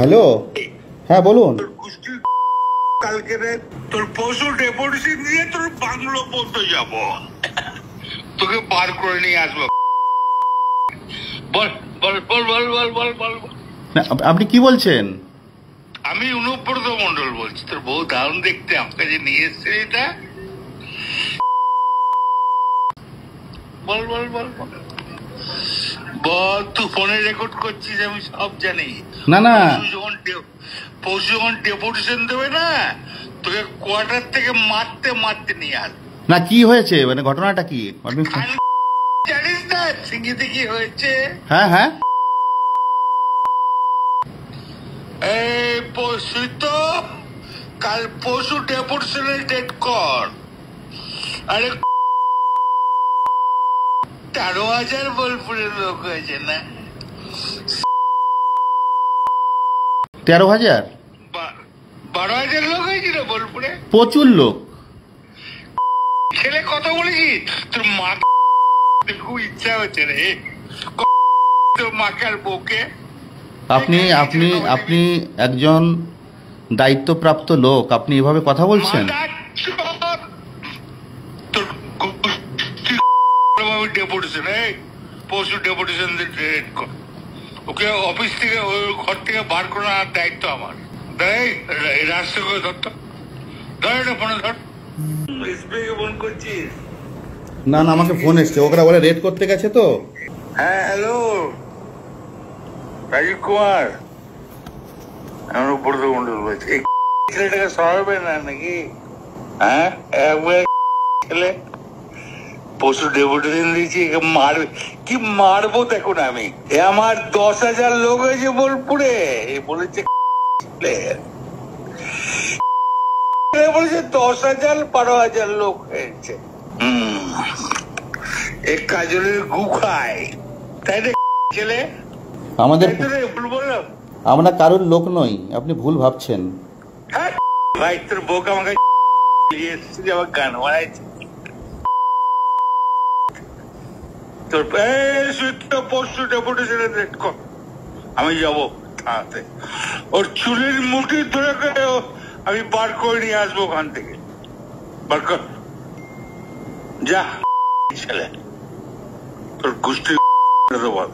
Hello, হ্যাঁ বলুন। কালকে তোর পশু ডেপুটেশন দিয়ে তোর বাংলো পড়তে যাব, তোকে বার করে নিয়ে আসবো। বল বল বল বল বল বল বল। আপনি কি বলছেন? আমি অনুব্রত মন্ডল বলছি। তোর বউ দারুণ দেখতে, আমাকে যে নিয়ে এসছে এটা। বল বল বল বল বল। তুই ফোনে রেকর্ড করছিস, আমি সব জানি। না না, পশু যখন ডেপুটেশন দেবে না, তোকে কোয়ার্টার থেকে মারতে মারতে নিয়ে আস। না কি হয়েছে, মানে ঘটনাটা কি? জানিস না সিঙ্গিতে কি হয়েছে? হ্যাঁ হ্যাঁ, এই পশু তো কাল পশু ডেপুটেশনের ডেট কর। আরে 13,000 বোলপুরের লোক হয়েছে না? 13,000? 12,000 লোক হয়েছিল বোলপুরে। প্রচুর লোক। ছেলে কথা বলেছি তোর মা, খুব ইচ্ছা হচ্ছে রে তোর মাকে আর বউকে। আপনি আপনি আপনি একজন দায়িত্বপ্রাপ্ত লোক, আপনি এভাবে কথা বলছেন? ডেপুটেশন, পশু ডেপুটেশন ওকে অফিস থেকে ওই ঘর থেকে বার করার দায়িত্ব আমার। রাস্তা করে ধরতো, ধর এটা ফোনে ধর। ফোন করছিস? না না, আমাকে ফোন এসছে, ওরা বলে রেড করতে গেছে তো। হ্যাঁ হ্যালো, রাজীব কুমার, আমি অনুব্রত মন্ডল বলছি। এই ছেলেটাকে সরাবে না নাকি? হ্যাঁ, একবার ছেলে পশু ডেপুটেশন দিয়েছি, মারবে কি মারবো দেখুন। আমি আমার 10,000 লোক হয়েছে বোলপুরে, বলেছে বলেছে 10,000 12,000 লোক হয়েছে। এক কাজলের গু খায়, তাই না ছেলে? আমাদের ভুল বললাম? আমরা কারোর লোক নই, আপনি ভুল ভাবছেন। ভাই তোর বউকে আমাকে আমার গান বানাইছে। তোর পশু ডেপুটেশনের রেট কর, আমি যাবো থানাতে। ওর চুলের মুঠি ধরে আমি বার করে নিয়ে আসবো ওখান থেকে। বার কর যা ছেলে, তোর গোষ্ঠীর বল।